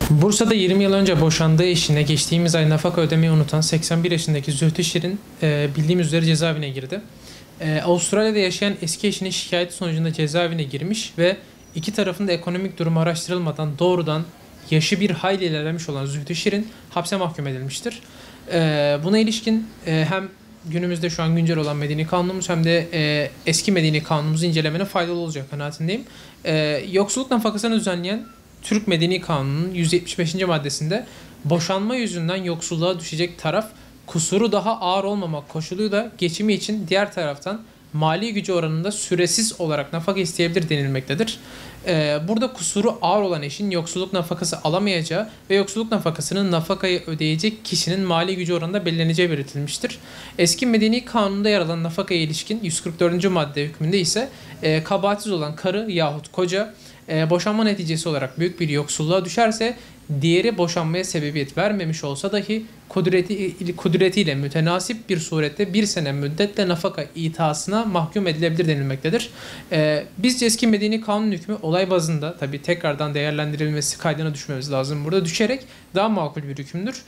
Bursa'da 20 yıl önce boşandığı eşine geçtiğimiz ay nafaka ödemeyi unutan 81 yaşındaki Zühtü Şirin bildiğimiz üzere cezaevine girdi. Avustralya'da yaşayan eski eşinin şikayeti sonucunda cezaevine girmiş ve iki tarafın da ekonomik durumu araştırılmadan doğrudan yaşı bir hayli ilerlemiş olan Zühtü Şirin hapse mahkum edilmiştir. Buna ilişkin hem günümüzde şu an güncel olan Medeni Kanunumuz hem de eski Medeni Kanunumuzu incelemenin faydalı olacak kanaatindeyim. Yoksulluk nafakasını düzenleyen Türk Medeni Kanunu'nun 175. maddesinde boşanma yüzünden yoksulluğa düşecek taraf kusuru daha ağır olmamak koşuluyla geçimi için diğer taraftan mali gücü oranında süresiz olarak nafaka isteyebilir denilmektedir. Burada kusuru ağır olan eşin yoksulluk nafakası alamayacağı ve yoksulluk nafakasının nafakayı ödeyecek kişinin mali gücü oranında belirleneceği belirtilmiştir. Eski Medeni Kanun'da yer alan nafakaya ilişkin 144. madde hükmünde ise kabahatsiz olan karı yahut koca boşanma neticesi olarak büyük bir yoksulluğa düşerse diğeri boşanmaya sebebiyet vermemiş olsa dahi kudretiyle mütenasip bir surette bir sene müddetle nafaka itasına mahkum edilebilir denilmektedir. Bizce eski Medeni Kanun hükmü olay bazında tabii tekrardan değerlendirilmesi kaydına düşmemiz lazım. Burada düşerek daha makul bir hükümdür.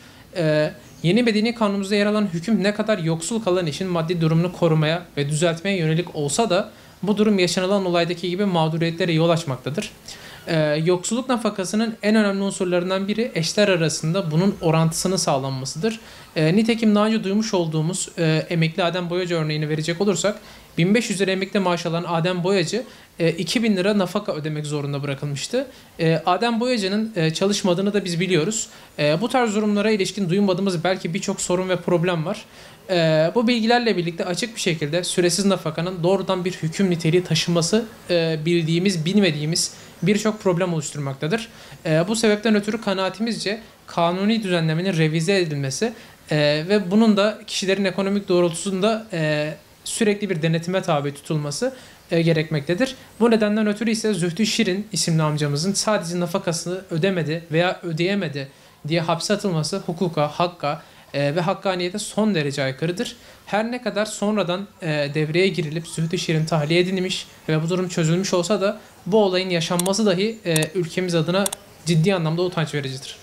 Yeni Medeni Kanunumuzda yer alan hüküm ne kadar yoksul kalan eşin maddi durumunu korumaya ve düzeltmeye yönelik olsa da bu durum yaşanılan olaydaki gibi mağduriyetlere yol açmaktadır. Yoksulluk nafakasının en önemli unsurlarından biri eşler arasında bunun orantısının sağlanmasıdır. Nitekim daha önce duymuş olduğumuz emekli Adem Boyacı örneğini verecek olursak 1500 lira emekli maaş alan Adem Boyacı 2000 lira nafaka ödemek zorunda bırakılmıştı. Adem Boyacı'nın çalışmadığını da biz biliyoruz. Bu tarz durumlara ilişkin duymadığımız belki birçok sorun ve problem var. Bu bilgilerle birlikte açık bir şekilde süresiz nafakanın doğrudan bir hüküm niteliği taşıması bilmediğimiz birçok problem oluşturmaktadır. Bu sebepten ötürü kanaatimizce kanuni düzenlemenin revize edilmesi ve bunun da kişilerin ekonomik doğrultusunda sürekli bir denetime tabi tutulması gerekmektedir. Bu nedenden ötürü ise Zühtü Şirin isimli amcamızın sadece nafakasını ödemedi veya ödeyemedi diye hapse atılması hukuka, hakka ve hakkaniyete son derece aykırıdır. Her ne kadar sonradan devreye girilip Zühtü Şirin tahliye edilmiş ve bu durum çözülmüş olsa da bu olayın yaşanması dahi ülkemiz adına ciddi anlamda utanç vericidir.